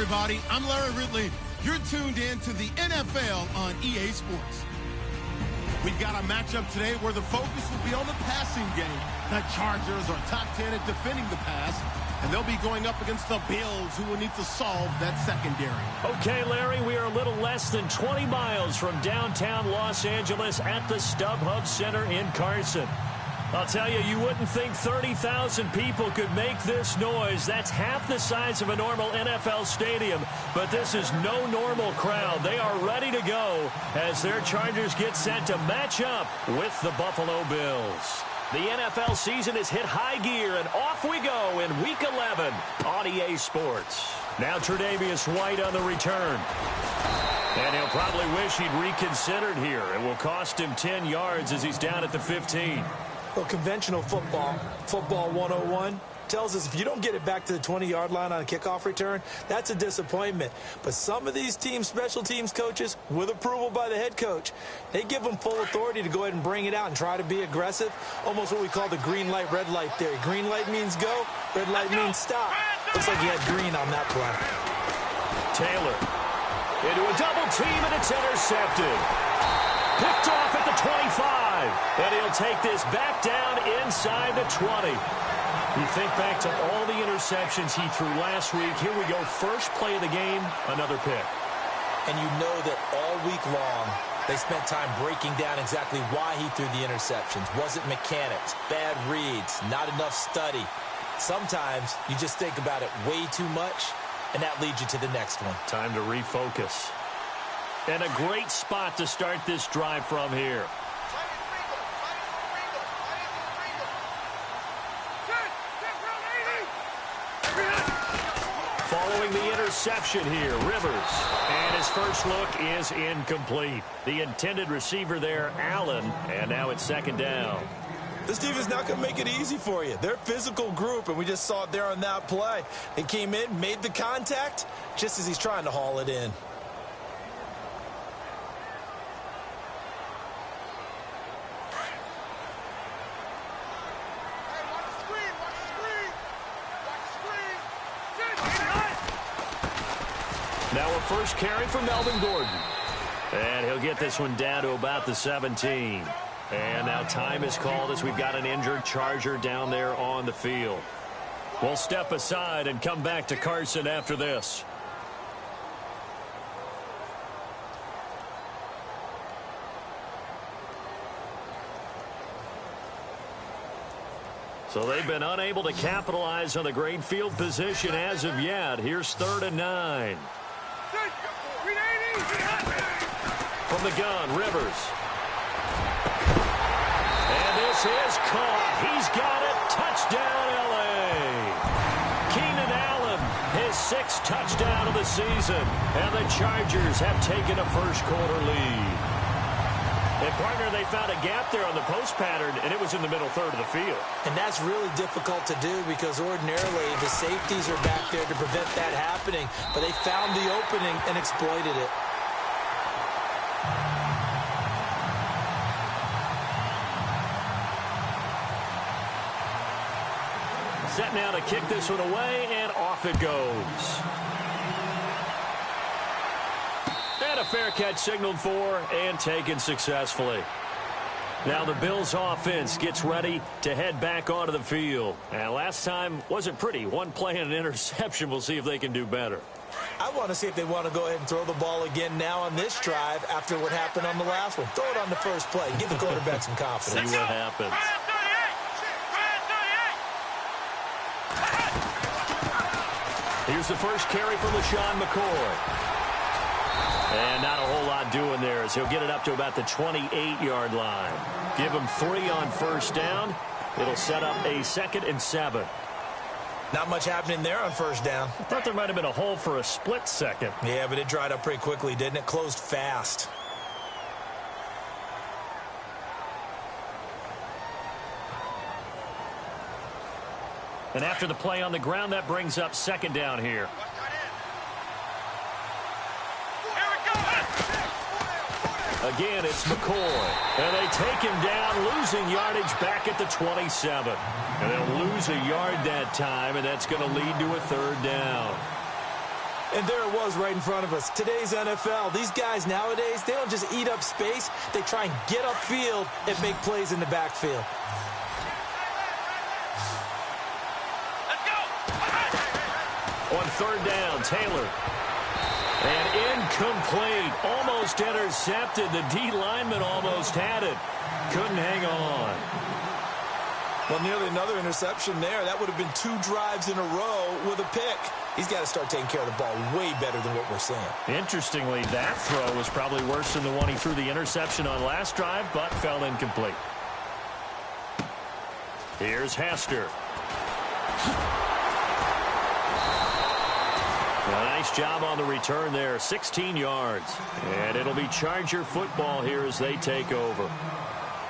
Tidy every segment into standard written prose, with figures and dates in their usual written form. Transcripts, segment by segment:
everybody. I'm Larry Ridley. You're tuned in to the NFL on EA Sports. We've got a matchup today where the focus will be on the passing game. The Chargers are top 10 at defending the pass, and they'll be going up against the Bills, who will need to solve that secondary. Okay, Larry, we are a little less than 20 miles from downtown Los Angeles at the StubHub Center in Carson. I'll tell you, you wouldn't think 30,000 people could make this noise. That's half the size of a normal NFL stadium. But this is no normal crowd. They are ready to go as their Chargers get set to match up with the Buffalo Bills. The NFL season has hit high gear, and off we go in Week 11 on EA Sports. Now Tre'Davious White on the return. And he'll probably wish he'd reconsidered here. It will cost him 10 yards as he's down at the 15. Well, conventional football 101, tells us if you don't get it back to the 20-yard line on a kickoff return, that's a disappointment. But some of these teams, special teams coaches, with approval by the head coach, they give them full authority to go ahead and bring it out and try to be aggressive, almost what we call the green light, red light theory. Green light means go, red light means stop. Looks like he had green on that play. Taylor into a double team, and it's intercepted. Picked off at the 25, and he'll take this back down inside the 20. You think back to all the interceptions he threw last week. Here we go, first play of the game, another pick. And you know that all week long, they spent time breaking down exactly why he threw the interceptions. Was it mechanics, bad reads, not enough study? Sometimes you just think about it way too much, and that leads you to the next one. Time to refocus. And a great spot to start this drive from here. Following the interception here, Rivers. And his first look is incomplete. The intended receiver there, Allen. And now it's second down. This team is not going to make it easy for you. They're a physical group, and we just saw it there on that play. They came in, made the contact, just as he's trying to haul it in. Now a first carry for Melvin Gordon. And he'll get this one down to about the 17. And now time is called as we've got an injured Charger down there on the field. We'll step aside and come back to Carson after this. So they've been unable to capitalize on the great field position as of yet. Here's 3rd and 9. From the gun, Rivers. And this is caught. He's got it. Touchdown, L.A. Keenan Allen, his 6th touchdown of the season. And the Chargers have taken a first-quarter lead. And, partner, they found a gap there on the post pattern, and it was in the middle third of the field. And that's really difficult to do because ordinarily the safeties are back there to prevent that happening. But they found the opening and exploited it. Set now to kick this one away, and off it goes. And a fair catch signaled for and taken successfully. Now the Bills offense gets ready to head back onto the field. And last time wasn't pretty. One play and an interception. We'll see if they can do better. I want to see if they want to go ahead and throw the ball again now on this drive after what happened on the last one. Throw it on the first play. Give the quarterback some confidence. See what happens. Here's the first carry from LaShawn McCoy. And not a whole lot doing there as he'll get it up to about the 28-yard line. Give him 3 on first down. It'll set up a 2nd and 7. Not much happening there on first down. I thought there might have been a hole for a split second. Yeah, but it dried up pretty quickly, didn't it? Closed fast. And after the play on the ground, that brings up 2nd down here. Again, it's McCoy. And they take him down, losing yardage back at the 27. And they'll lose a yard that time, and that's going to lead to a 3rd down. And there it was right in front of us. Today's NFL, these guys nowadays, they don't just eat up space. They try and get upfield and make plays in the backfield. Let's go. On third down, Taylor. And incomplete. Almost intercepted. The D lineman almost had it. Couldn't hang on. Well, nearly another interception there. That would have been 2 drives in a row with a pick. He's got to start taking care of the ball way better than what we're seeing. Interestingly, that throw was probably worse than the one he threw the interception on last drive, but fell incomplete. Here's Hester. A nice job on the return there, 16 yards. And it'll be Charger football here as they take over.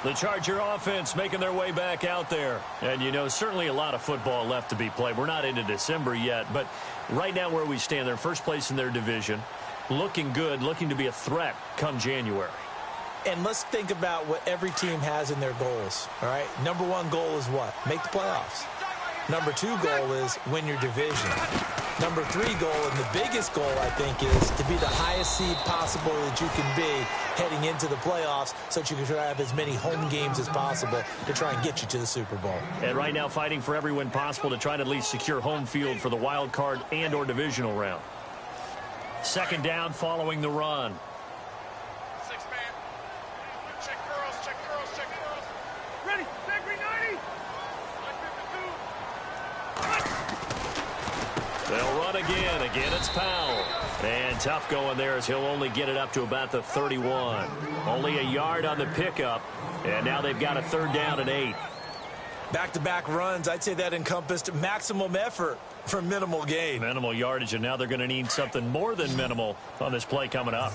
The Charger offense making their way back out there. And, you know, certainly a lot of football left to be played. We're not into December yet, but right now where we stand, they're first place in their division. Looking good, looking to be a threat come January. And let's think about what every team has in their goals, all right? Number 1 goal is what? Make the playoffs. Number 2 goal is win your division. Number 3 goal, and the biggest goal, I think, is to be the highest seed possible that you can be heading into the playoffs so that you can try to have as many home games as possible to try and get you to the Super Bowl. And right now fighting for every win possible to try to at least secure home field for the wild card and or divisional round. Second down following the run. 6 man. Check girls, check girls, check girls. Ready, back 390. They'll run again. Again, it's Powell. And tough going there as he'll only get it up to about the 31. Only a yard on the pickup. And now they've got a third down and 8. Back-to-back runs, I'd say that encompassed maximum effort for minimal gain. Minimal yardage, and now they're going to need something more than minimal on this play coming up.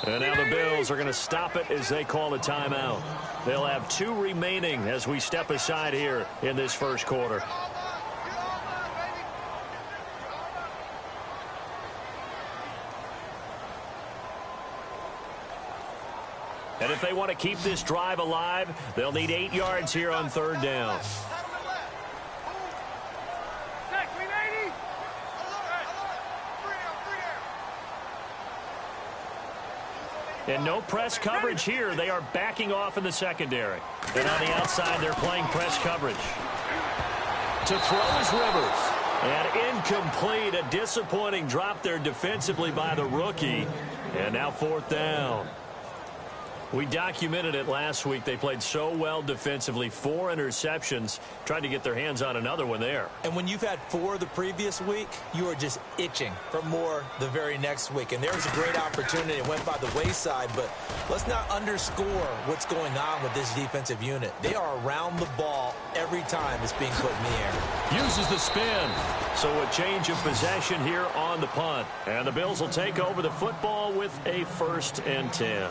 And now the Bills are going to stop it as they call a timeout. They'll have 2 remaining as we step aside here in this first quarter. And if they want to keep this drive alive, they'll need 8 yards here on third down. And no press coverage here. They are backing off in the secondary. And on the outside, they're playing press coverage. To throw is Rivers. And incomplete. A disappointing drop there defensively by the rookie. And now fourth down. We documented it last week. They played so well defensively. 4 interceptions. Tried to get their hands on another one there. And when you've had 4 the previous week, you are just itching for more the very next week. And there was a great opportunity. It went by the wayside, but let's not underscore what's going on with this defensive unit. They are around the ball every time it's being put in the air. Uses the spin. So a change of possession here on the punt. And the Bills will take over the football with a 1st and 10.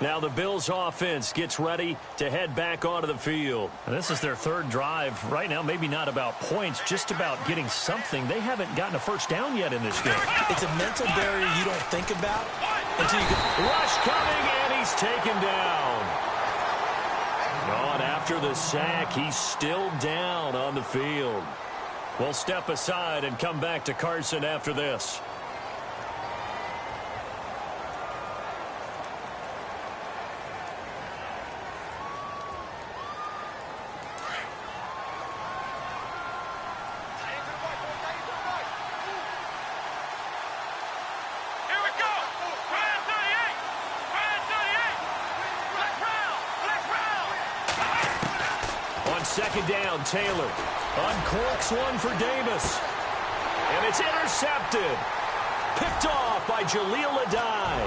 Now the Bills offense gets ready to head back onto the field. And this is their 3rd drive. Right now, maybe not about points, just about getting something. They haven't gotten a first down yet in this game. It's a mental barrier you don't think about until you get... Rush coming, and he's taken down. On after the sack, he's still down on the field. We'll step aside and come back to Carson after this. Second down, Taylor uncorks one for Davis. And it's intercepted. Picked off by Jaleel Adai.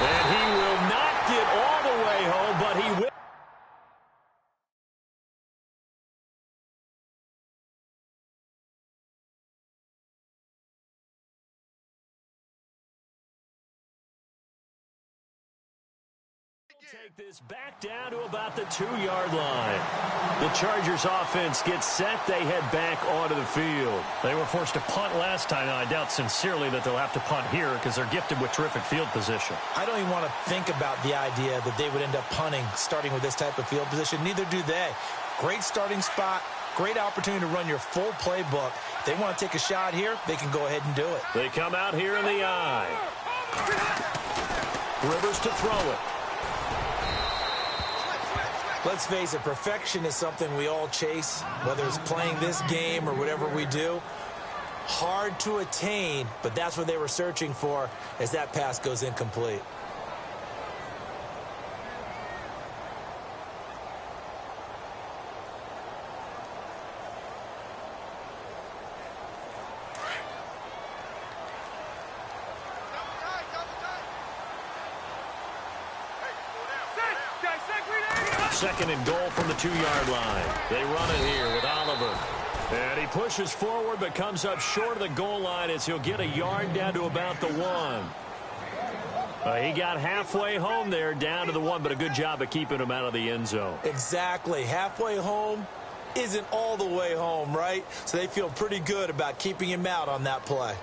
And he will not get all the way home, but he will. Take this back down to about the 2-yard line. The Chargers offense gets set. They head back onto the field. They were forced to punt last time. Now, I doubt sincerely that they'll have to punt here because they're gifted with terrific field position. I don't even want to think about the idea that they would end up punting starting with this type of field position. Neither do they. Great starting spot. Great opportunity to run your full playbook. If they want to take a shot here, they can go ahead and do it. They come out here in the eye. Rivers to throw it. Let's face it, perfection is something we all chase, whether it's playing this game or whatever we do. Hard to attain, but that's what they were searching for as that pass goes incomplete. Second and goal from the 2-yard line. They run it here with Oliver. And he pushes forward but comes up short of the goal line as he'll get a yard down to about the 1. He got halfway home there, down to the 1, but a good job of keeping him out of the end zone. Exactly. Halfway home isn't all the way home, right? So they feel pretty good about keeping him out on that play.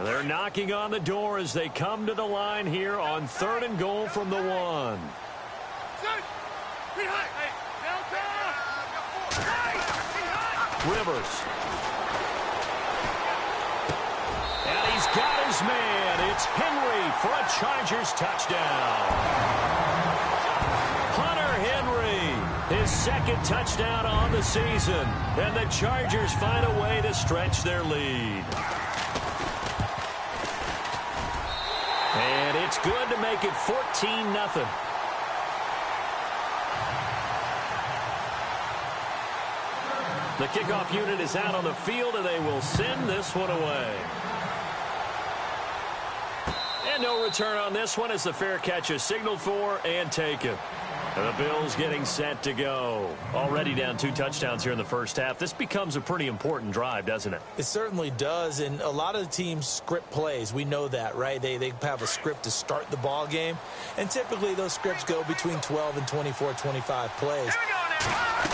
They're knocking on the door as they come to the line here on 3rd and goal from the 1. Rivers. And he's got his man. It's Henry for a Chargers touchdown. Hunter Henry, his 2nd touchdown on the season. And the Chargers find a way to stretch their lead. And it's good to make it 14-0. The kickoff unit is out on the field, and they will send this one away. And no return on this one as the fair catch is signaled for and taken. And the Bills getting set to go. Already down 2 touchdowns here in the first half. This becomes a pretty important drive, doesn't it? It certainly does, and a lot of the teams script plays. We know that, right? They have a script to start the ball game, and typically those scripts go between 12 and 24, 25 plays.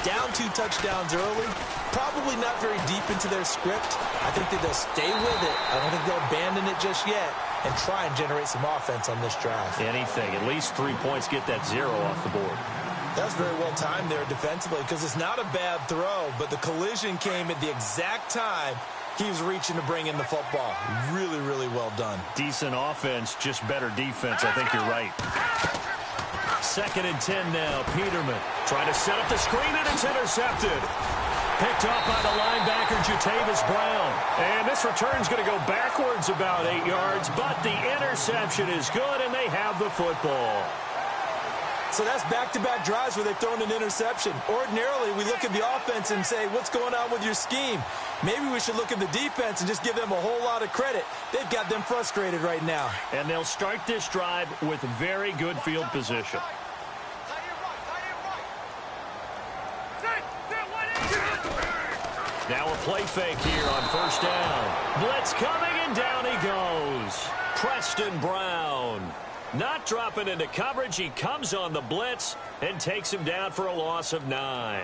Down 2 touchdowns early, probably not very deep into their script. I think that they'll stay with it. I don't think they'll abandon it just yet and try and generate some offense on this drive. Anything. At least 3 points, get that 0 off the board. That's very well timed there defensively because it's not a bad throw, but the collision came at the exact time he was reaching to bring in the football. Really, really well done. Decent offense, just better defense. I think you're right. 2nd and 10 now. Peterman trying to set up the screen, and it's intercepted. Picked up by the linebacker, Jatavis Brown. And this return's going to go backwards about 8 yards, but the interception is good, and they have the football. So that's back-to-back drives where they've thrown an interception. Ordinarily, we look at the offense and say, what's going on with your scheme? Maybe we should look at the defense and just give them a whole lot of credit. They've got them frustrated right now. And they'll start this drive with very good field position. Now a play fake here on 1st down. Blitz coming, and down he goes. Preston Brown. Not dropping into coverage. He comes on the blitz and takes him down for a loss of 9.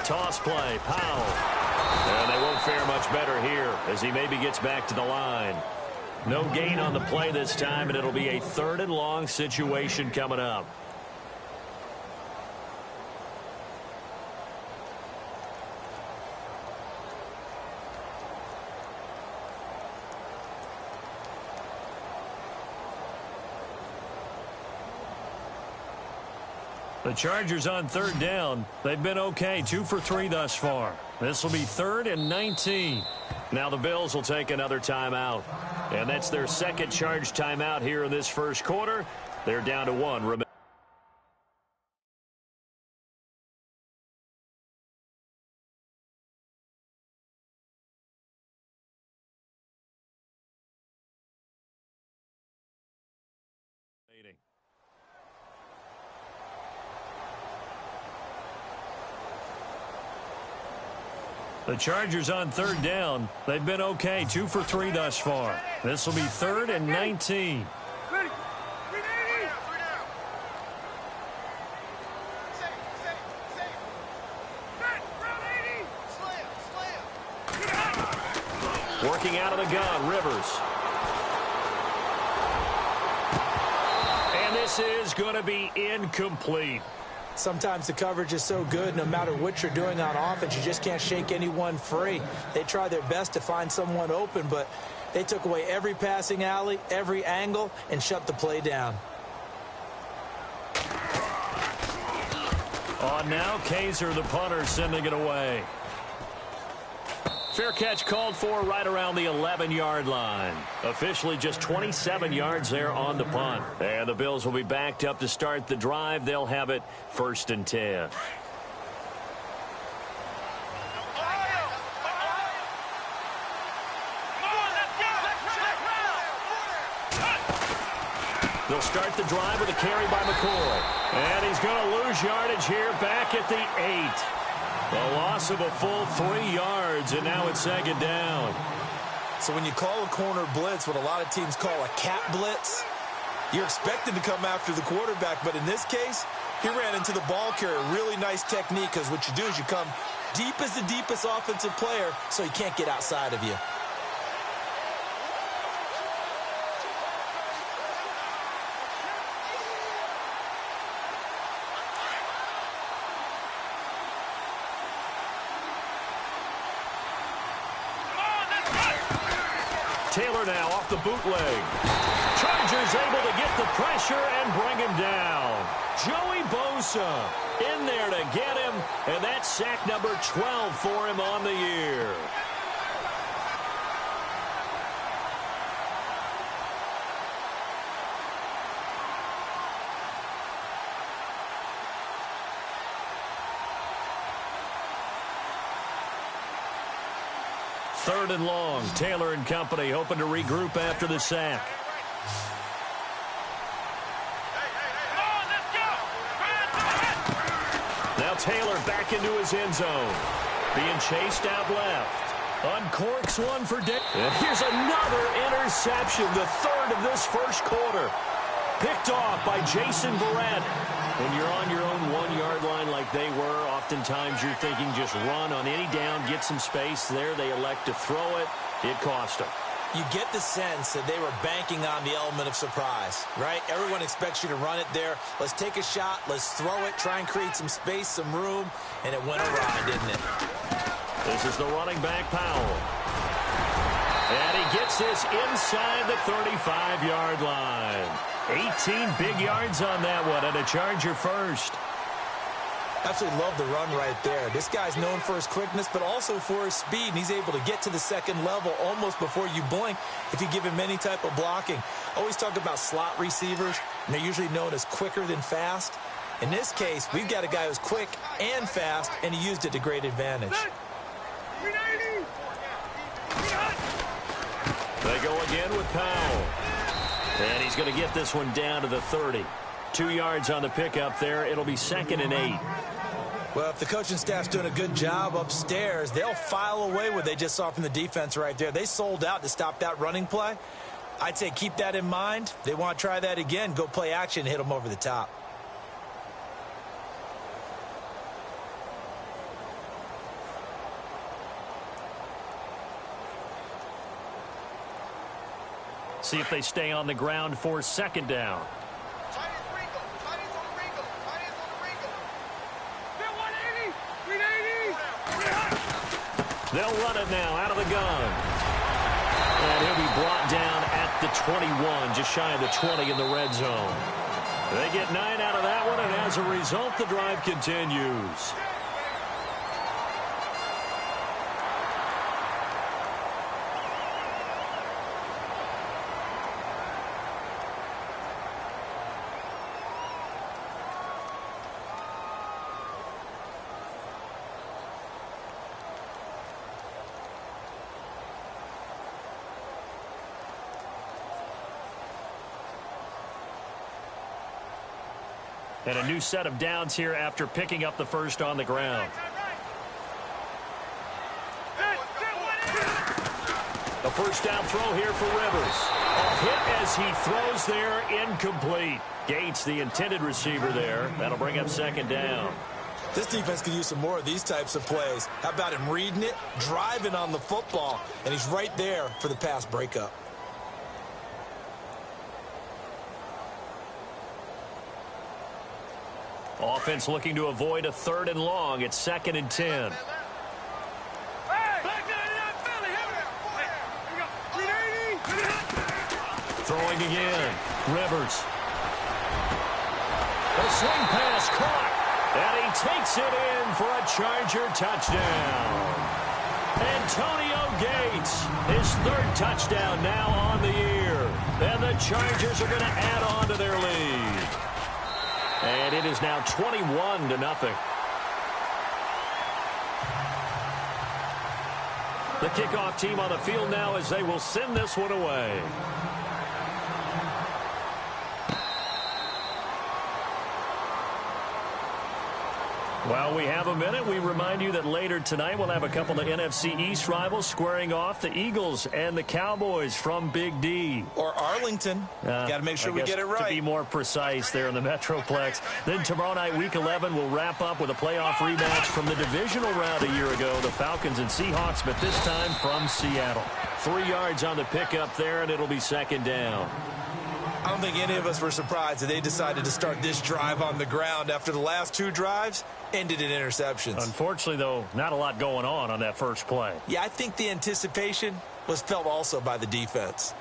Toss play, Powell. And they won't fare much better here as he maybe gets back to the line. No gain on the play this time, and it'll be a 3rd and long situation coming up. The Chargers on 3rd down. They've been okay, 2 for 3 thus far. This will be 3rd and 19. Now the Bills will take another timeout. And that's their 2nd charge timeout here in this first quarter. They're down to 1. The Chargers on third down. They've been okay, 2 for 3 thus far. This will be 3rd and 19. Ready. 3 down. Working out of the gun, Rivers. And this is going to be incomplete. Sometimes the coverage is so good, no matter what you're doing on offense, you just can't shake anyone free. They try their best to find someone open, but they took away every passing alley, every angle, and shut the play down. On now, Kaiser, the punter, sending it away. Fair catch called for right around the 11-yard line. Officially just 27 yards there on the punt. And the Bills will be backed up to start the drive. They'll have it 1st and 10. They'll start the drive with a carry by McCoy. And he's going to lose yardage here back at the 8. A loss of a full 3 yards, and now it's 2nd down. So when you call a corner blitz, what a lot of teams call a cat blitz, you're expected to come after the quarterback. But in this case, he ran into the ball carrier. Really nice technique, because what you do is you come deep as the deepest offensive player, so he can't get outside of you. Taylor now off the bootleg. Chargers able to get the pressure and bring him down. Joey Bosa in there to get him, and that's sack number 12 for him on the year. Third and long. Taylor and company hoping to regroup after the sack. Now Taylor back into his end zone. Being chased out left. Uncorks one for Dick. And here's another interception, the 3rd of this first quarter. Picked off by Jason Verrett. When you're on your own 1-yard line like they were, oftentimes you're thinking just run on any down, get some space. There they elect to throw it. It cost them. You get the sense that they were banking on the element of surprise, right? Everyone expects you to run it there. Let's take a shot. Let's throw it. Try and create some space, some room. And it went awry, didn't it? This is the running back, Powell. And he gets this inside the 35-yard line. 18 big yards on that one, and a Charger first. Absolutely love the run right there. This guy's known for his quickness, but also for his speed. And he's able to get to the second level almost before you blink if you give him any type of blocking. Always talk about slot receivers, and they're usually known as quicker than fast. In this case, we've got a guy who's quick and fast, and he used it to great advantage. They go again with Powell. And he's going to get this one down to the 30. 2 yards on the pickup there. It'll be 2nd and 8. Well, if the coaching staff's doing a good job upstairs, they'll file away what they just saw from the defense right there. They sold out to stop that running play. I'd say keep that in mind. They want to try that again. Go play action, hit them over the top. See if they stay on the ground for 2nd down. They'll run it now out of the gun. And he'll be brought down at the 21, just shy of the 20 in the red zone. They get 9 out of that one, and as a result, the drive continues. And a new set of downs here after picking up the first on the ground. A first down throw here for Rivers. A hit as he throws there, incomplete. Gates, the intended receiver there. That'll bring up second down. This defense could use some more of these types of plays. How about him reading it, driving on the football, and he's right there for the pass breakup. Offense looking to avoid a 3rd and long. It's 2nd and 10. Throwing again. Rivers. A swing pass caught. And he takes it in for a Charger touchdown. Antonio Gates, his 3rd touchdown now on the year. And the Chargers are going to add on to their lead. And it is now 21-0. The kickoff team on the field now as they will send this one away. While we have a minute, we remind you that later tonight we'll have a couple of NFC East rivals squaring off, the Eagles and the Cowboys from Big D. Or Arlington. Got to make sure we get it right. To be more precise there in the Metroplex. Then tomorrow night, Week 11, we'll wrap up with a playoff rematch from the divisional round a year ago, the Falcons and Seahawks, but this time from Seattle. 3 yards on the pickup there, and it'll be second down. I don't think any of us were surprised that they decided to start this drive on the ground after the last 2 drives ended in interceptions. Unfortunately, though, not a lot going on that first play. Yeah, I think the anticipation was felt also by the defense.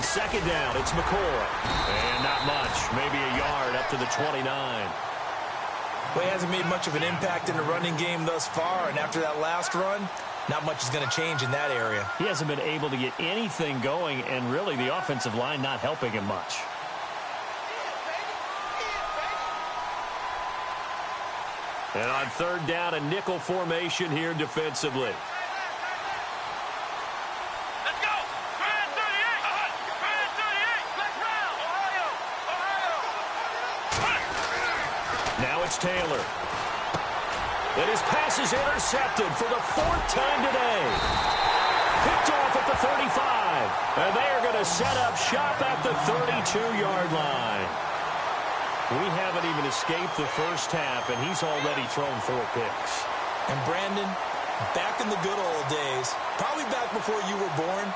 Second down, it's McCoy. And not much, maybe a yard up to the 29. Well, he hasn't made much of an impact in the running game thus far, and after that last run, not much is going to change in that area. He hasn't been able to get anything going, and really the offensive line not helping him much. And on 3rd down, a nickel formation here defensively. Taylor. And his pass is intercepted for the 4th time today. Picked off at the 35. And they are going to set up shop at the 32-yard line. We haven't even escaped the first half, and he's already thrown 4 picks. And Brandon, back in the good old days, probably back before you were born,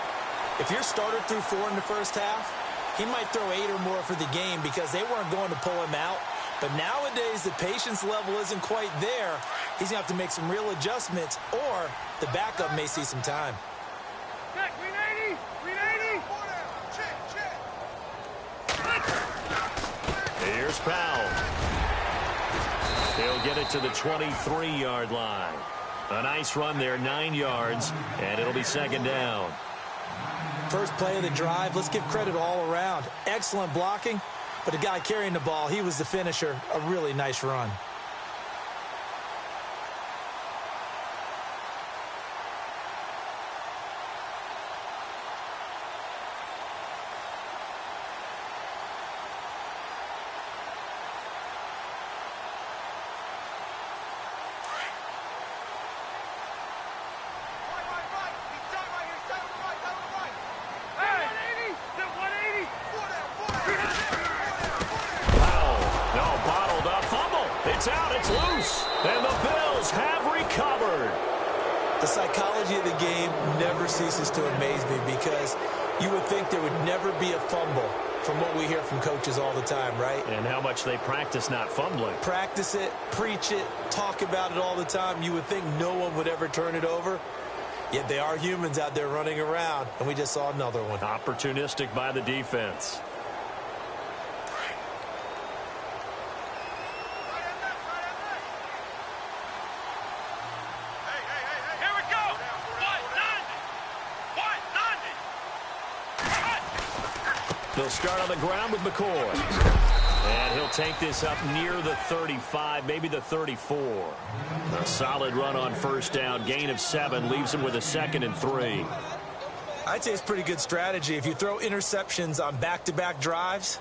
if your starter threw 4 in the first half, he might throw 8 or more for the game because they weren't going to pull him out. But nowadays, the patience level isn't quite there. He's going to have to make some real adjustments, or the backup may see some time. Check, 380, 380. Here's Powell. He'll get it to the 23-yard line. A nice run there, 9 yards, and it'll be second down. First play of the drive, let's give credit all around. Excellent blocking. But the guy carrying the ball, he was the finisher. A really nice run. The psychology of the game never ceases to amaze me because you would think there would never be a fumble from what we hear from coaches all the time, right? And how much they practice not fumbling. Practice it, preach it, talk about it all the time. You would think no one would ever turn it over. Yet they are humans out there running around, and we just saw another one. Opportunistic by the defense. They'll start on the ground with McCoy. And he'll take this up near the 35, maybe the 34. A solid run on first down. Gain of 7 leaves him with a 2nd and 3. I'd say it's pretty good strategy. If you throw interceptions on back-to-back drives,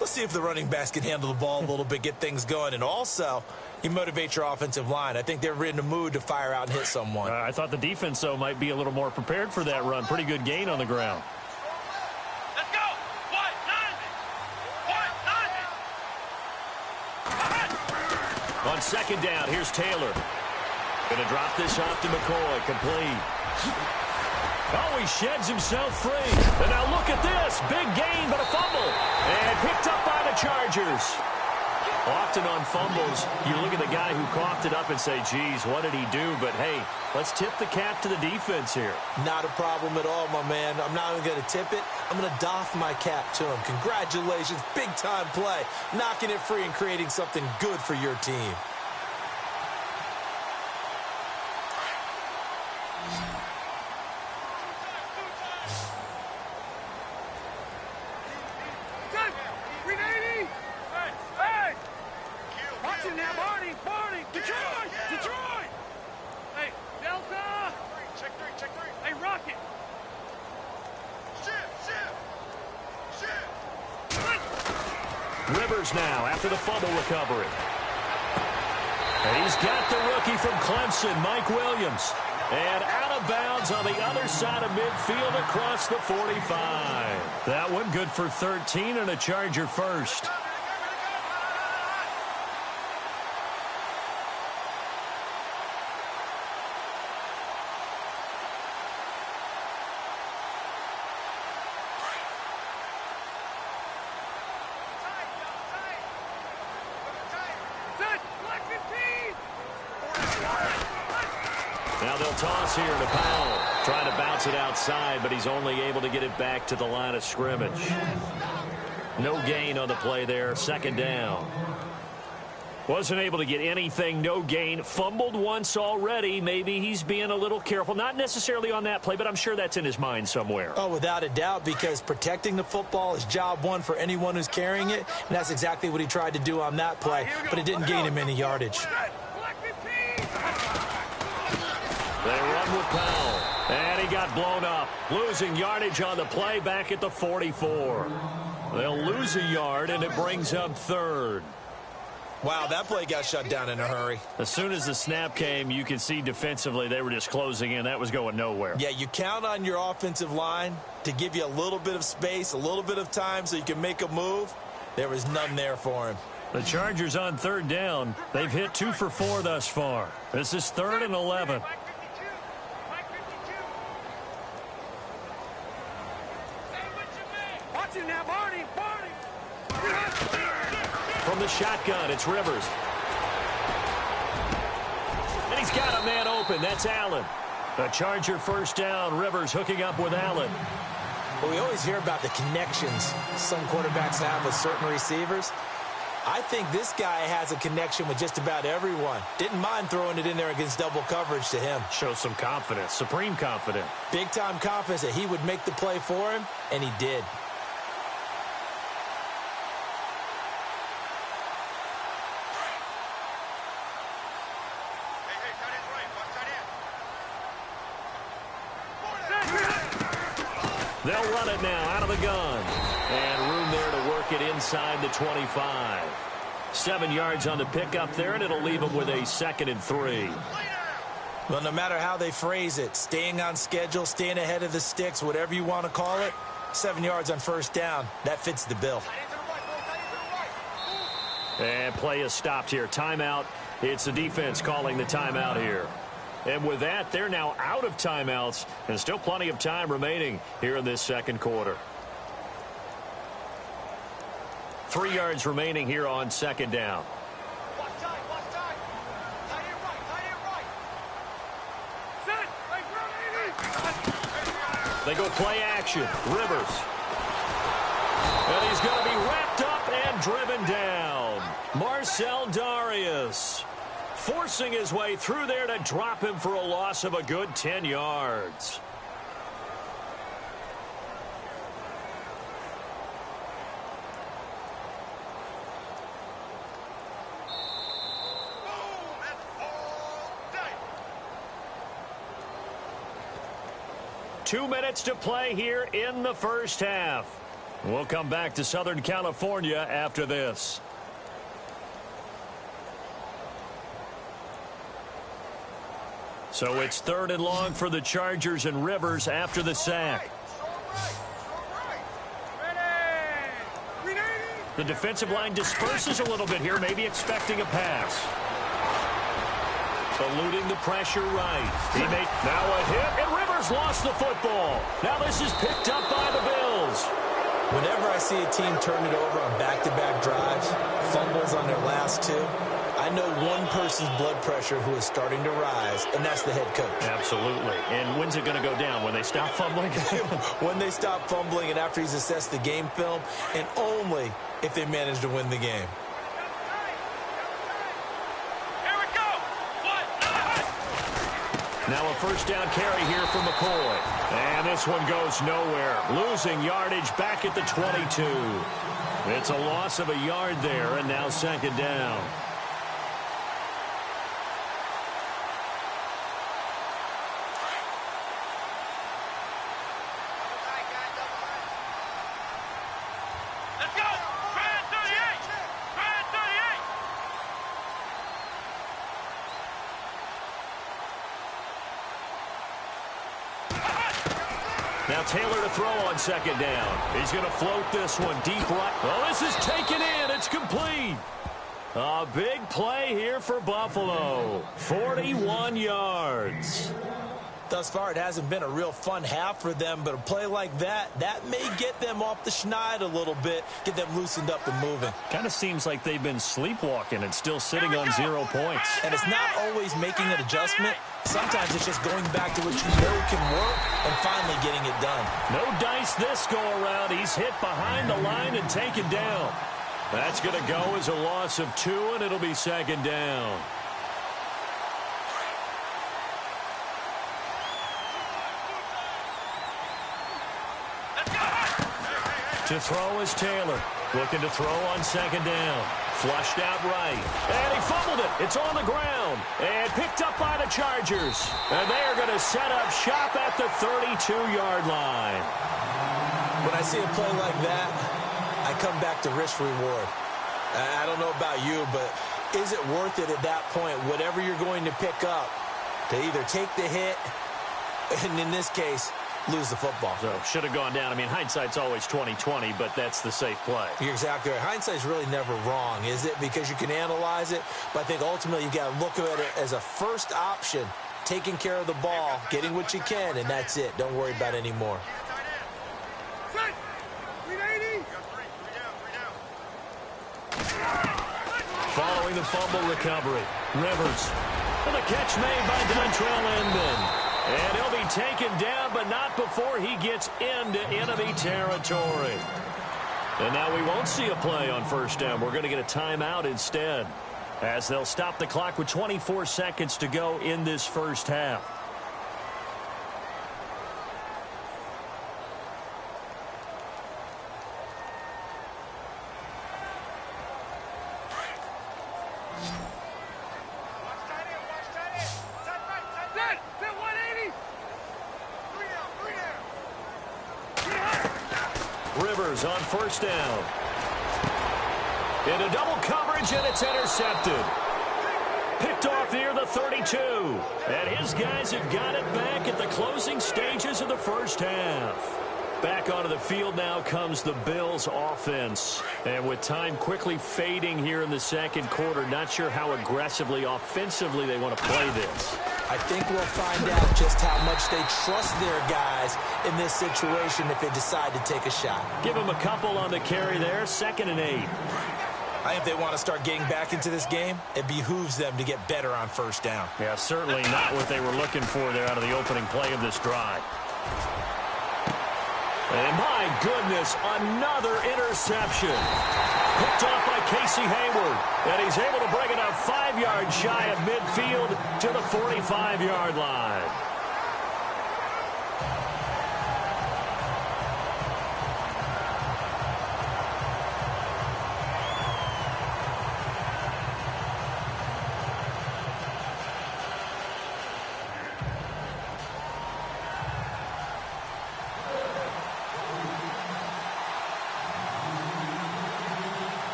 let's see if the running backs can handle the ball a little bit, get things going. And also, you motivate your offensive line. I think they're in the mood to fire out and hit someone. I thought the defense, though, might be a little more prepared for that run. Pretty good gain on the ground. Let's go. 190. On second down, here's Taylor. Going to drop this off to McCoy. Complete. Oh, he sheds himself free. And now look at this. Big gain, but a fumble. And picked up by the Chargers. Often on fumbles, you look at the guy who coughed it up and say, geez, what did he do? But, hey, let's tip the cap to the defense here. Not a problem at all, my man. I'm not even going to tip it. I'm going to doff my cap to him. Congratulations. Big-time play. Knocking it free and creating something good for your team. Rivers now after the fumble recovery. And he's got the rookie from Clemson, Mike Williams. And out of bounds on the other side of midfield across the 45. That one good for 13 and a Charger first. Now they'll toss here to Powell. Trying to bounce it outside, but he's only able to get it back to the line of scrimmage. No gain on the play there. Second down. Wasn't able to get anything. No gain. Fumbled once already. Maybe he's being a little careful. Not necessarily on that play, but I'm sure that's in his mind somewhere. Oh, without a doubt, because protecting the football is job one for anyone who's carrying it, and that's exactly what he tried to do on that play, but it didn't gain him any yardage. They run with Powell, and he got blown up. Losing yardage on the play back at the 44. They'll lose a yard, and it brings up third. Wow, that play got shut down in a hurry. As soon as the snap came, you could see defensively they were just closing in. That was going nowhere. Yeah, you count on your offensive line to give you a little bit of space, a little bit of time so you can make a move. There was none there for him. The Chargers on third down. They've hit 2 for 4 thus far. This is 3rd and 11. From the shotgun, it's Rivers. And he's got a man open. That's Allen. The Charger first down. Rivers hooking up with Allen. Well, we always hear about the connections some quarterbacks have with certain receivers. I think this guy has a connection with just about everyone. Didn't mind throwing it in there against double coverage to him. Shows some confidence, supreme confidence. Big-time confidence that he would make the play for him, and he did. They'll run it now out of the gun. And room there to work it inside the 25. 7 yards on the pickup there, and it'll leave them with a 2nd and 3. Well, no matter how they phrase it, staying on schedule, staying ahead of the sticks, whatever you want to call it, 7 yards on first down, that fits the bill. And play is stopped here. Timeout. It's the defense calling the timeout here. And with that, they're now out of timeouts, and still plenty of time remaining here in this second quarter. 3 yards remaining here on second down. They go play action. Rivers. And he's going to be wrapped up and driven down. Marcel Darius forcing his way through there to drop him for a loss of a good 10 yards. 2 minutes to play here in the first half. We'll come back to Southern California after this. So it's 3rd and long for the Chargers, and Rivers after the sack. The defensive line disperses a little bit here, maybe expecting a pass. Eluding the pressure right. Now a hit, and Rivers lost the football. Now this is picked up by the Bills. Whenever I see a team turn it over on back-to-back drives, fumbles on their last two, I know one person's blood pressure who is starting to rise, and that's the head coach. Absolutely. And when's it going to go down? When they stop fumbling? When they stop fumbling and after he's assessed the game film, and only if they manage to win the game. Here we go. Now a first down carry here for McCoy. And this one goes nowhere. Losing yardage back at the 22. It's a loss of a yard there, and now 2nd down. Let's go. Try it, 38. Try it, 38. Now Taylor to throw on 2nd down. He's going to float this one deep right. Well, this is taken in. It's complete. A big play here for Buffalo. 41 yards. Thus far, it hasn't been a real fun half for them, but a play like that may get them off the schneid a little bit, get them loosened up and moving. Kind of seems like they've been sleepwalking and still sitting on 0 points. And it's not always making an adjustment. Sometimes it's just going back to what you know can work and finally getting it done. No dice this go around. He's hit behind the line and taken down. That's going to go as a loss of 2, and it'll be 2nd down. To throw is Taylor. Looking to throw on 2nd down. Flushed out right. And he fumbled it. It's on the ground. And picked up by the Chargers. And they are going to set up shop at the 32-yard line. When I see a play like that, I come back to risk reward. I don't know about you, but is it worth it at that point, whatever you're going to pick up, to either take the hit, and in this case, lose the football? So should have gone down. I mean, hindsight's always 20/20, but that's the safe play. You're exactly right. Hindsight's really never wrong, is it? Because you can analyze it, but I think ultimately you got to look at it as a first option, taking care of the ball, getting what you can, and that's it. Don't worry about it anymore. Following the fumble recovery, Rivers. And the catch made by Dontrell Inman. And he'll be taken down, but not before he gets into enemy territory. And now we won't see a play on 1st down. We're going to get a timeout instead, as they'll stop the clock with 24 seconds to go in this first half. Rivers on 1st down. Into double coverage, and it's intercepted. Picked off near the 32. And his guys have got it back at the closing stages of the first half. Back onto the field now comes the Bills offense. And with time quickly fading here in the 2nd quarter, not sure how aggressively, offensively they want to play this. I think we'll find out just how much they trust their guys in this situation if they decide to take a shot. Give them a couple on the carry there, 2nd and 8. I think if they want to start getting back into this game, it behooves them to get better on 1st down. Yeah, certainly not what they were looking for there out of the opening play of this drive. And my goodness, another interception. Picked off by Casey Hayward. And he's able to bring it up 5 yards shy of midfield to the 45-yard line.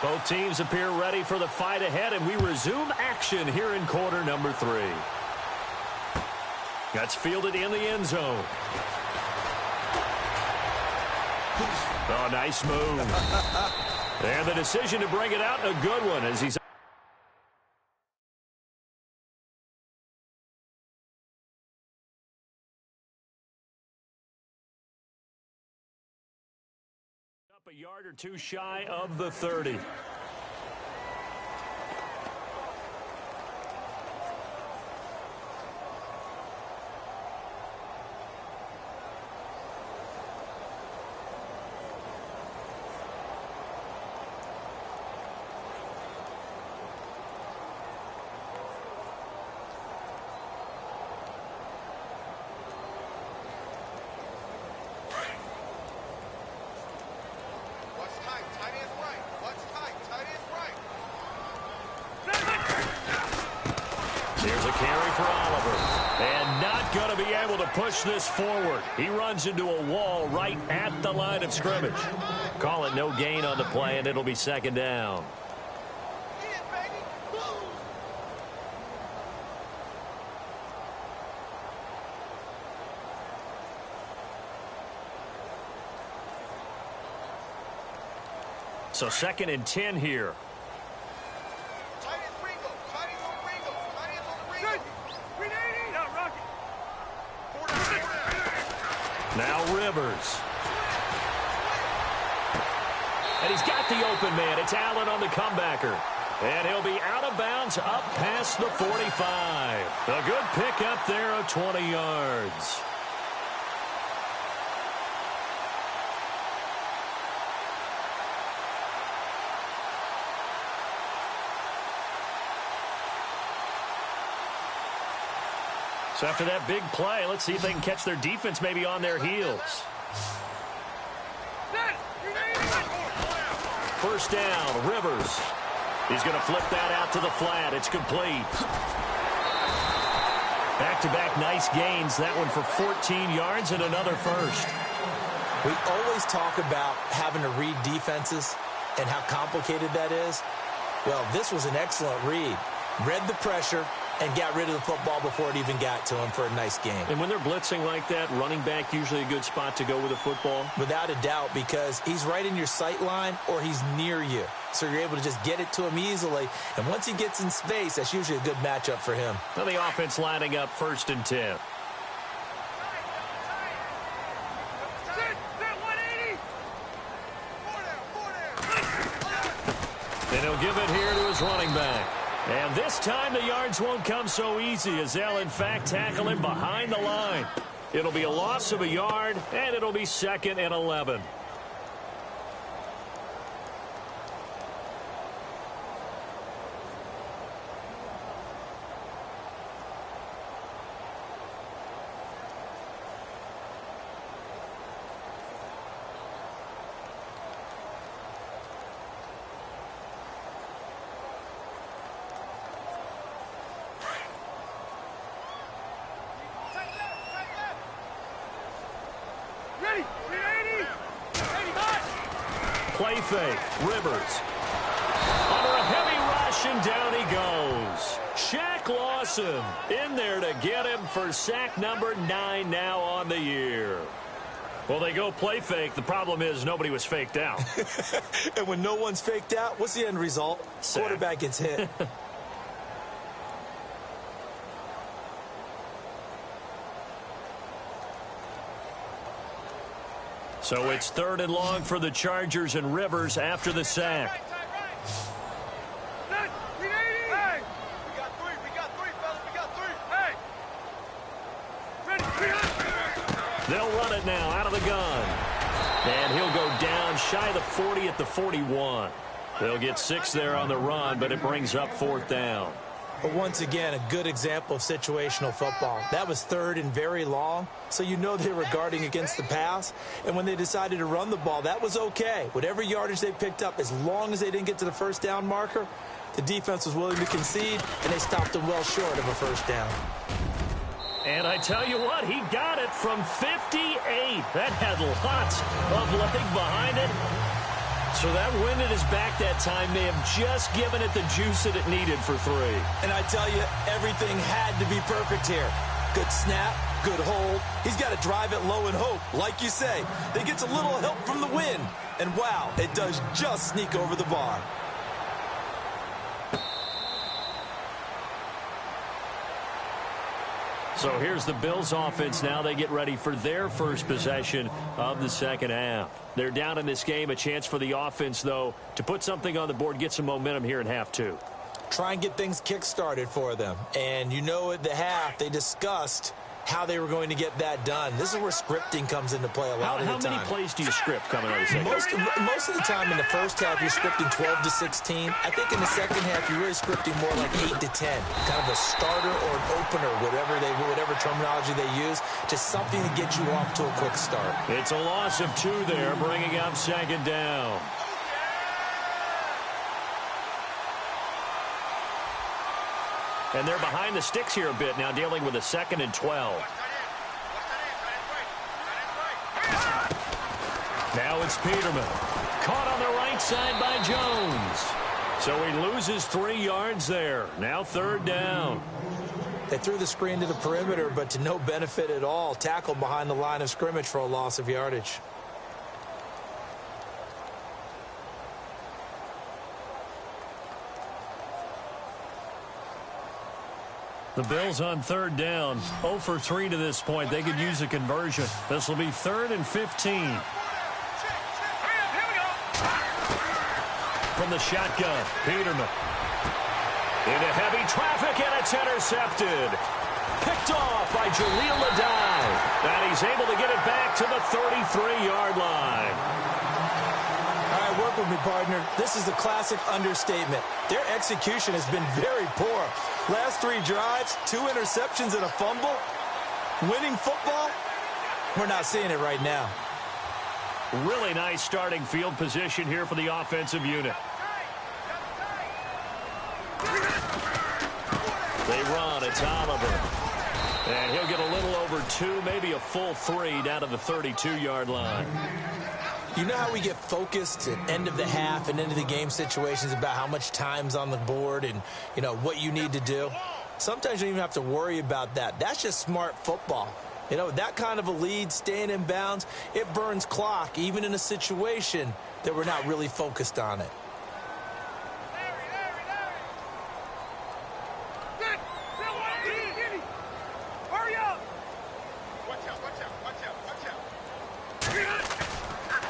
Both teams appear ready for the fight ahead, and we resume action here in quarter number 3. That's fielded in the end zone. Oh, nice move. And the decision to bring it out, a good one, as he's up a yard or two shy of the 30. Push this forward. He runs into a wall right at the line of scrimmage. Call it no gain on the play, and it'll be second down. So 2nd and 10 here. Now Rivers. And he's got the open man. It's Allen on the comebacker. And he'll be out of bounds up past the 45. A good pickup there of 20 yards. So after that big play, let's see if they can catch their defense maybe on their heels. First down, Rivers. He's going to flip that out to the flat. It's complete. Back-to-back nice gains. That one for 14 yards and another first. We always talk about having to read defenses and how complicated that is. Well, this was an excellent read. Read the pressure and got rid of the football before it even got to him for a nice game. And when they're blitzing like that, running back usually a good spot to go with the football? Without a doubt, because he's right in your sight line or he's near you. So you're able to just get it to him easily. And once he gets in space, that's usually a good matchup for him. Now the offense lining up 1st and 10. And he'll give it here to his running back. And this time the yards won't come so easy as they'll, in fact, tackle him behind the line. It'll be a loss of a yard, and it'll be 2nd and 11. Play fake. Rivers. Under a heavy rush, and down he goes. Shaq Lawson in there to get him for sack number 9 now on the year. Well, they go play fake. The problem is nobody was faked out. And when no one's faked out, what's the end result? Sack. Quarterback gets hit. So it's 3rd and long for the Chargers, and Rivers after the sack. They'll run it now out of the gun. And he'll go down shy of the 40 at the 41. They'll get 6 there on the run, but it brings up 4th down. But once again, a good example of situational football. That was 3rd and very long, so you know they were guarding against the pass. And when they decided to run the ball, that was okay. Whatever yardage they picked up, as long as they didn't get to the 1st down marker, the defense was willing to concede, and they stopped them well short of a 1st down. And I tell you what, he got it from 58. That had lots of leg behind it. So that wind at his back that time may have just given it the juice that it needed for 3. And I tell you, everything had to be perfect here. Good snap, good hold. He's got to drive it low and hope. Like you say, he gets a little help from the wind. And wow, it does just sneak over the bar. So here's the Bills offense now. They get ready for their first possession of the second half. They're down in this game. A chance for the offense, though, to put something on the board, get some momentum here in half 2. Try and get things kick-started for them. And you know at the half, they discussed how they were going to get that done. This is where scripting comes into play a lot of the time. How many plays do you script coming out of the second half? Most of the time in the first half, you're scripting 12 to 16. I think in the second half, you're really scripting more like 8 to 10. Kind of a starter or an opener, whatever terminology they use, just something to get you off to a quick start. It's a loss of 2 there, bringing up second down. And they're behind the sticks here a bit now, dealing with a 2nd and 12. Now it's Peterman. Caught on the right side by Jones. So he loses 3 yards there. Now 3rd down. They threw the screen to the perimeter, but to no benefit at all. Tackled behind the line of scrimmage for a loss of yardage. The Bills on 3rd down. 0 for 3 to this point. They could use a conversion. This will be 3rd and 15. From the shotgun, Peterman. Into heavy traffic, and it's intercepted. Picked off by Jaleel Adai. And he's able to get it back to the 33-yard line. All right, work with me, partner. This is a classic understatement. Their execution has been very poor. Last 3 drives, 2 interceptions and a fumble. Winning football? We're not seeing it right now. Really nice starting field position here for the offensive unit. They run. It's Oliver. And he'll get a little over 2, maybe a full 3 down to the 32-yard line. You know how we get focused at end of the half and end of the game situations about how much time's on the board and, you know, what you need to do? Sometimes you don't even have to worry about that. That's just smart football. You know, that kind of a lead, staying in bounds, it burns clock, even in a situation that we're not really focused on it.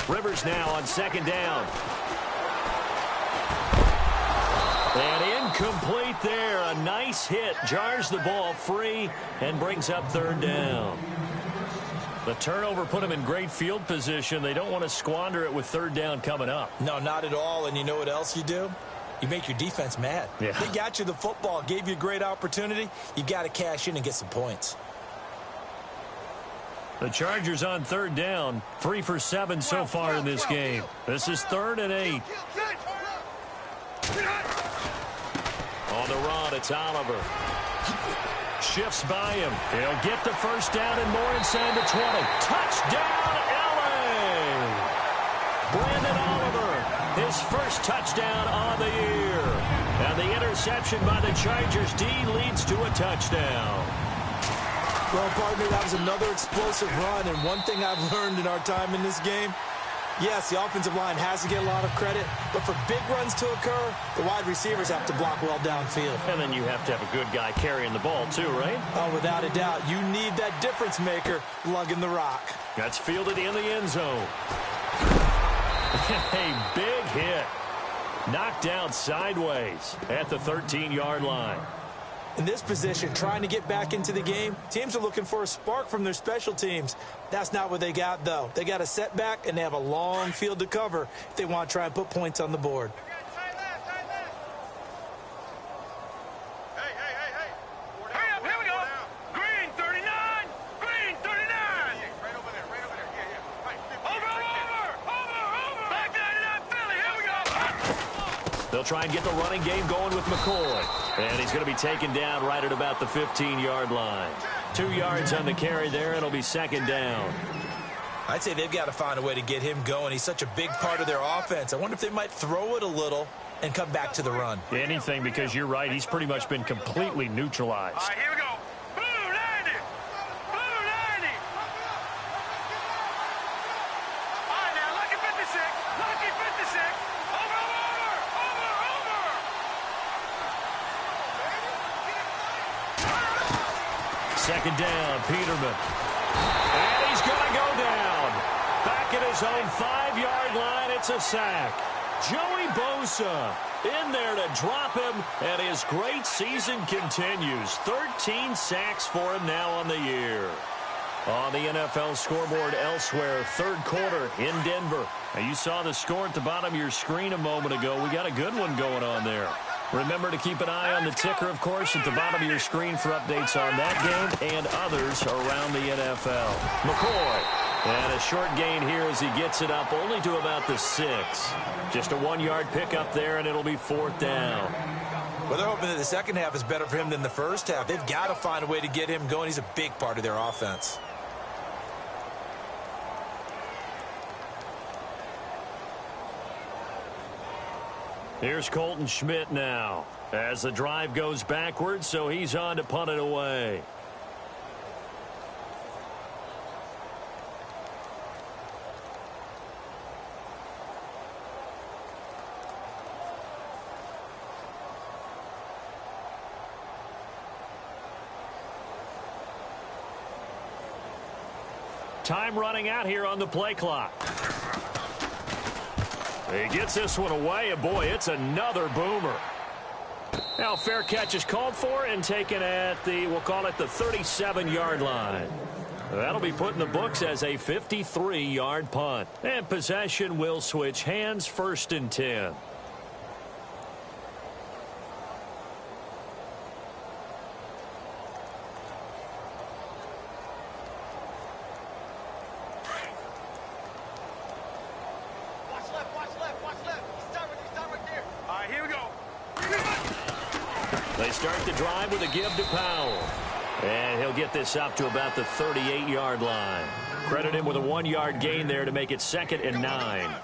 Rivers now on 2nd down. And incomplete there. A nice hit. Jars the ball free and brings up 3rd down. The turnover put them in great field position. They don't want to squander it with 3rd down coming up. No, not at all. And you know what else you do? You make your defense mad. Yeah. They got you the football, gave you a great opportunity. You got to cash in and get some points. The Chargers on 3rd down, 3 for 7 so far in this game. This is 3rd and 8. On the run, it's Oliver. Shifts by him. He'll get the 1st down and more inside the 20. Touchdown, LA! Brandon Oliver, his first touchdown on the year. And the interception by the Chargers D leads to a touchdown. Well, partner, that was another explosive run, and one thing I've learned in our time in this game, yes, the offensive line has to get a lot of credit, but for big runs to occur, the wide receivers have to block well downfield. And then you have to have a good guy carrying the ball too, right? Oh, without a doubt. You need that difference maker lugging the rock. That's fielded in the end zone. A big hit. Knocked down sideways at the 13-yard line. In this position, trying to get back into the game, teams are looking for a spark from their special teams. That's not what they got, though. They got a setback, and they have a long field to cover if they want to try and put points on the board. They'll try and get the running game going with McCoy. And he's going to be taken down right at about the 15-yard line. 2 yards on the carry there. It'll be 2nd down. I'd say they've got to find a way to get him going. He's such a big part of their offense. I wonder if they might throw it a little and come back to the run. Anything, because you're right. He's pretty much been completely neutralized. All right, here we go. Blue 90. Blue 90. All right, now, lucky 56. Lucky 56. Over. Second down, Peterman. And he's going to go down. Back at his own 5-yard line, it's a sack. Joey Bosa in there to drop him, and his great season continues. 13 sacks for him now on the year. On the NFL scoreboard elsewhere, third quarter in Denver. Now, you saw the score at the bottom of your screen a moment ago. We got a good one going on there. Remember to keep an eye on the ticker, of course, at the bottom of your screen for updates on that game and others around the NFL. McCoy. And a short gain here as he gets it up only to about the 6. Just a 1-yard pickup there, and it'll be 4th down. Well, they're hoping that the second half is better for him than the first half. They've got to find a way to get him going. He's a big part of their offense. Here's Colton Schmidt now as the drive goes backwards, so he's on to punt it away. Time running out here on the play clock. He gets this one away, and boy, it's another boomer. Now, fair catch is called for and taken at the, we'll call it the 37-yard line. That'll be put in the books as a 53-yard punt. And possession will switch hands, 1st and 10. They start the drive with a give to Powell. And he'll get this up to about the 38-yard line. Credit him with a 1-yard gain there to make it 2nd and 9.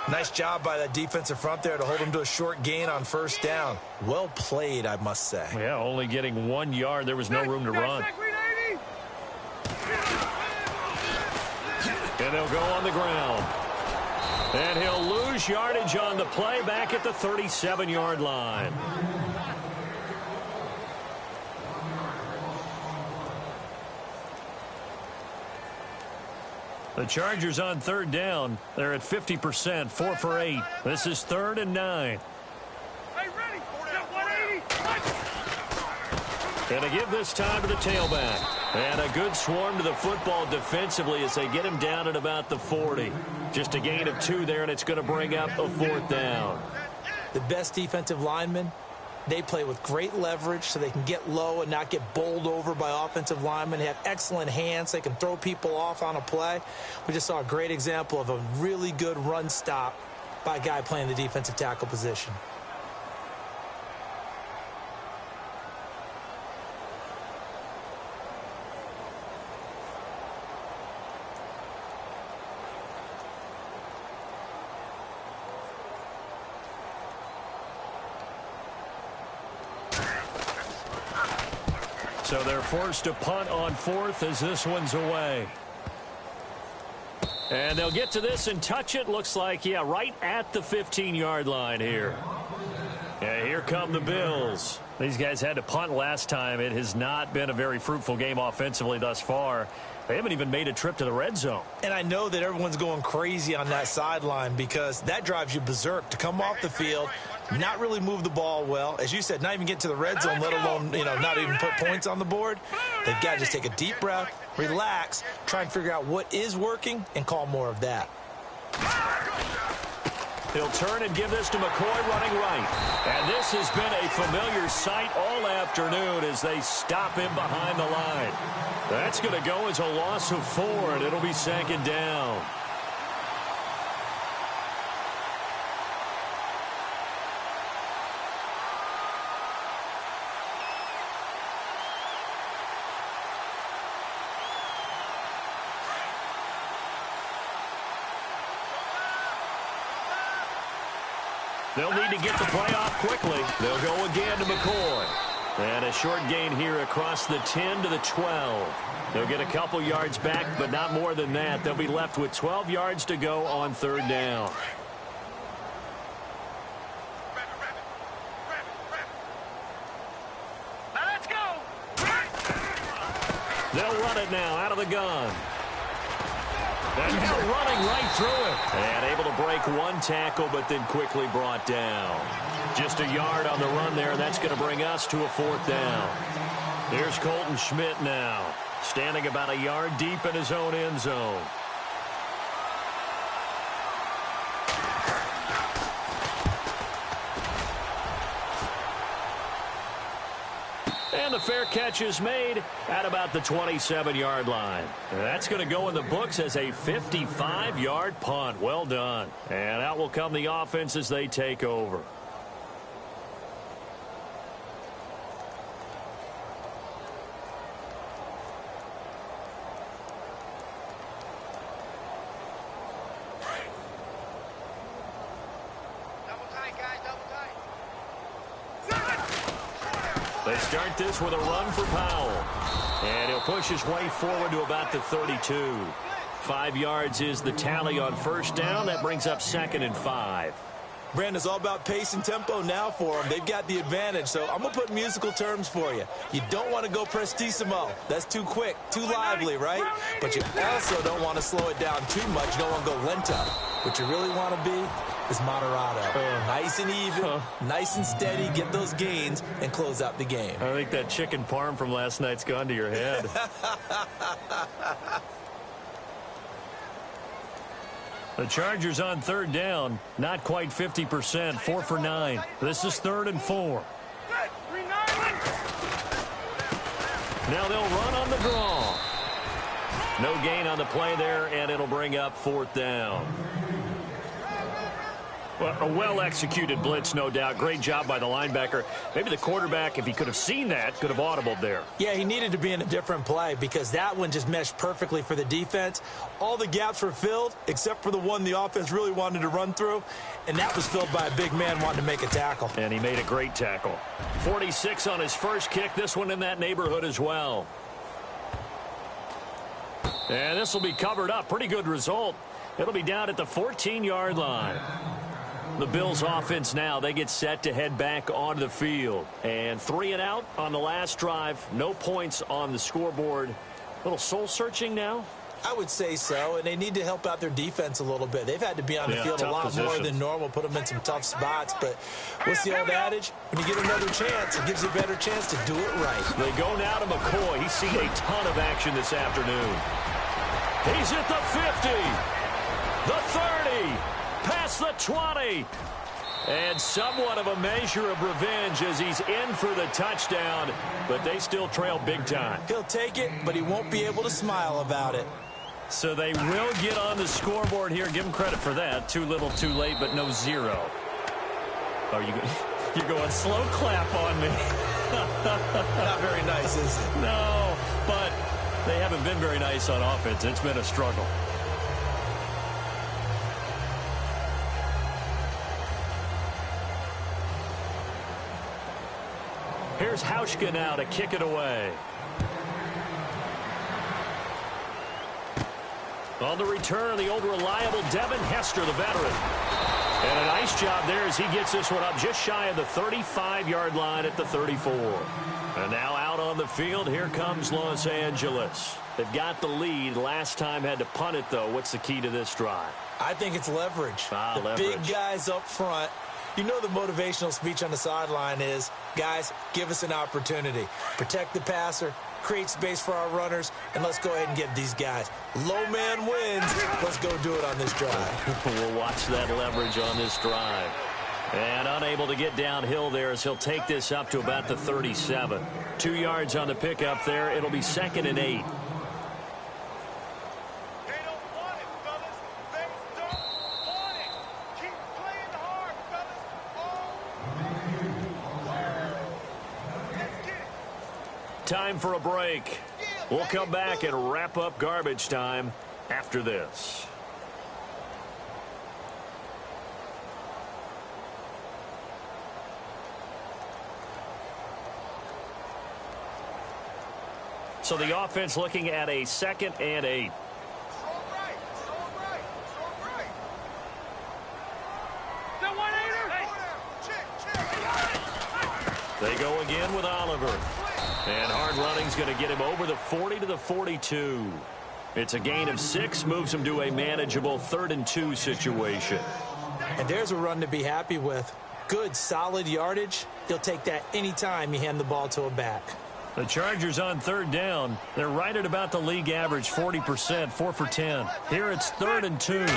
Nice job by that defensive front there to hold him to a short gain on 1st down. Well played, I must say. Yeah, only getting 1 yard. There was no room to run. And they'll go on the ground. And he'll lose yardage on the play back at the 37-yard line. The Chargers on 3rd down. They're at 50%, 4 for 8. This is 3rd and 9. Hey, ready? 180. And to give this time to the tailback. And a good swarm to the football defensively as they get him down at about the 40. Just a gain of 2 there, and it's going to bring up a 4th down. The best defensive linemen, they play with great leverage so they can get low and not get bowled over by offensive linemen. They have excellent hands. They can throw people off on a play. We just saw a great example of a really good run stop by a guy playing the defensive tackle position. So they're forced to punt on 4th as this one's away. And they'll get to this and touch it. Looks like, yeah, right at the 15-yard line here. Yeah, here come the Bills. These guys had to punt last time. It has not been a very fruitful game offensively thus far. They haven't even made a trip to the red zone. And I know that everyone's going crazy on that sideline because that drives you berserk to come off the field, not really move the ball well. As you said, not even get to the red zone, let alone, not even put points on the board. They've got to just take a deep breath, relax, try and figure out what is working, and call more of that. He'll turn and give this to McCoy running right. And this has been a familiar sight all afternoon as they stop him behind the line. That's going to go as a loss of 4, and it'll be 2nd down. They'll need to get the play off quickly. They'll go again to McCoy. And a short gain here across the 10 to the 12. They'll get a couple yards back, but not more than that. They'll be left with 12 yards to go on third down. Now let's go. They'll run it now out of the gun. And now running right through it. And able to break one tackle, but then quickly brought down. Just a yard on the run there. That's going to bring us to a fourth down. Here's Colton Schmidt now, standing about a yard deep in his own end zone. And the fair catch is made at about the 27-yard line. And that's going to go in the books as a 55-yard punt. Well done. And out will come the offense as they take over. They start this with a run for Powell. And he'll push his way forward to about the 32. 5 yards is the tally on first down. That brings up 2nd and 5. Brandon, it's all about pace and tempo now for them. They've got the advantage, so I'm going to put musical terms for you. You don't want to go prestissimo. That's too quick, too lively, right? But you also don't want to slow it down too much. You don't want to go lento. What you really want to be is moderato. Nice and even, nice and steady, get those gains, and close out the game. I think that chicken parm from last night's gone to your head. The Chargers on third down, not quite 50%, 4 for 9. This is 3rd and 4. Now they'll run on the draw. No gain on the play there, and it'll bring up 4th down. Well, a well-executed blitz, no doubt. Great job by the linebacker. Maybe the quarterback, if he could have seen that, could have audibled there. Yeah, he needed to be in a different play because that one just meshed perfectly for the defense. All the gaps were filled except for the one the offense really wanted to run through, and that was filled by a big man wanting to make a tackle. And he made a great tackle. 46 on his first kick. This one in that neighborhood as well. And this will be covered up. Pretty good result. It'll be down at the 14-yard line. The Bills offense now, they get set to head back onto the field. And 3 and out on the last drive. No points on the scoreboard. A little soul-searching now? I would say so, and they need to help out their defense a little bit. They've had to be on the field a lot more than normal, put them in some tough spots. But what's the old adage? When you get another chance, it gives you a better chance to do it right. They go now to McCoy. He's seen a ton of action this afternoon. He's at the 50, the 30. Past the 20. And somewhat of a measure of revenge as he's in for the touchdown, but they still trail big time. He'll take it, but he won't be able to smile about it. So they will get on the scoreboard here. Give him credit for that. Too little, too late, but no 0. Oh, you're going slow clap on me. Not very nice, is it? No, but they haven't been very nice on offense. It's been a struggle. Here's Hauschka now to kick it away. On the return, the old reliable Devin Hester, the veteran. And a nice job there as he gets this one up just shy of the 35-yard line at the 34. And now out on the field, here comes Los Angeles. They've got the lead. Last time had to punt it, though. What's the key to this drive? I think it's leverage. Leverage. Big guys up front. You know the motivational speech on the sideline is, guys, give us an opportunity. Protect the passer, create space for our runners, and let's go ahead and give these guys. Low man wins. Let's go do it on this drive. We'll watch that leverage on this drive. And unable to get downhill there as he'll take this up to about the 37. 2 yards on the pickup there. It'll be 2nd and 8. Time for a break. We'll come back and wrap up garbage time after this. So the offense looking at a 2nd and 8. They go again with Oliver. And hard running's going to get him over the 40 to the 42. It's a gain of 6, moves him to a manageable 3rd and 2 situation. And there's a run to be happy with. Good, solid yardage. You'll take that anytime you hand the ball to a back. The Chargers on 3rd down. They're right at about the league average, 40%, 4 for 10. Here it's 3rd and 2. Now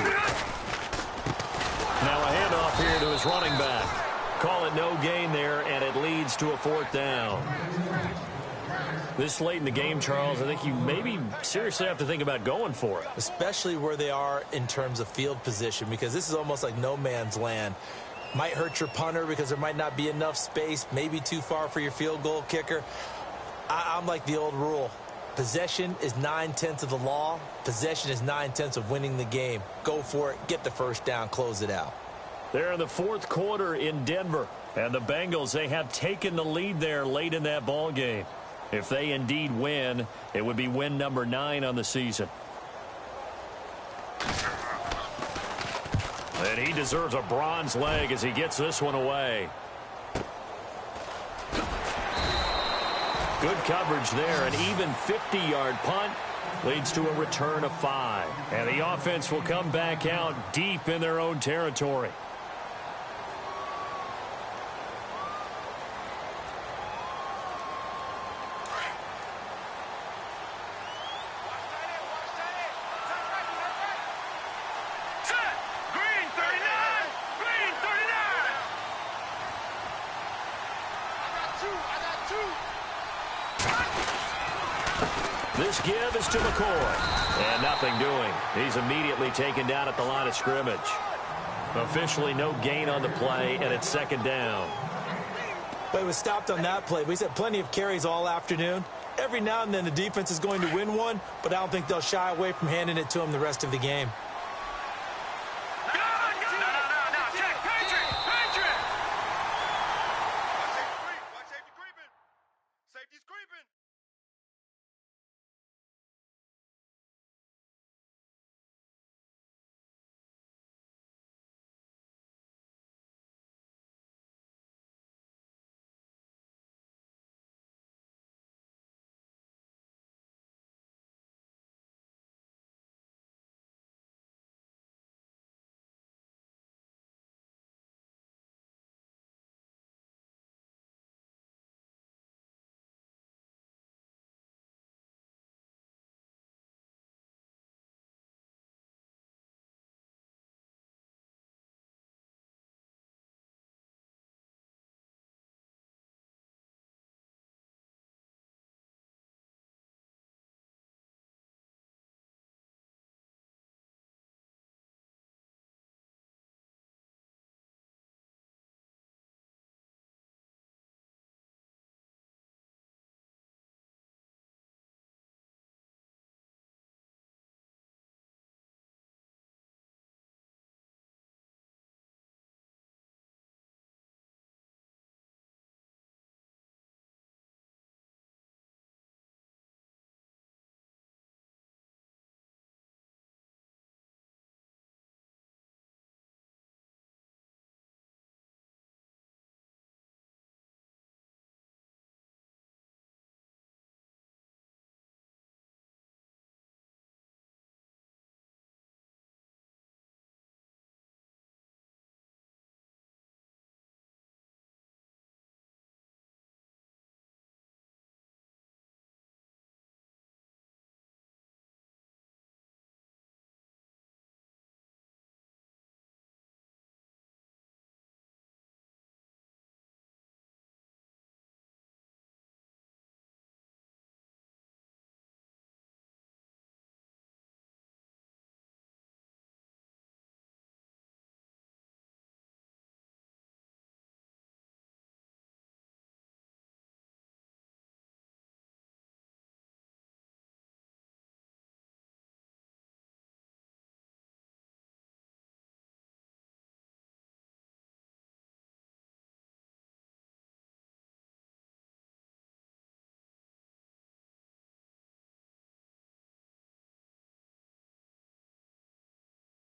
a handoff here to his running back. Call it no gain there, and it leads to a 4th down. This late in the game, Charles, I think you maybe seriously have to think about going for it. Especially where they are in terms of field position, because this is almost like no man's land. Might hurt your punter because there might not be enough space, maybe too far for your field goal kicker. I'm like the old rule. Possession is 9/10 of the law. Possession is 9/10 of winning the game. Go for it, get the 1st down, close it out. They're in the 4th quarter in Denver. And the Bengals, they have taken the lead there late in that ball game. If they indeed win, it would be win number 9 on the season. And he deserves a bronze leg as he gets this one away. Good coverage there. An even 50-yard punt leads to a return of 5. And the offense will come back out deep in their own territory. This give is to McCoy. And nothing doing. He's immediately taken down at the line of scrimmage. Officially no gain on the play, and it's 2nd down. But it was stopped on that play. We've had plenty of carries all afternoon. Every now and then the defense is going to win one, but I don't think they'll shy away from handing it to him the rest of the game.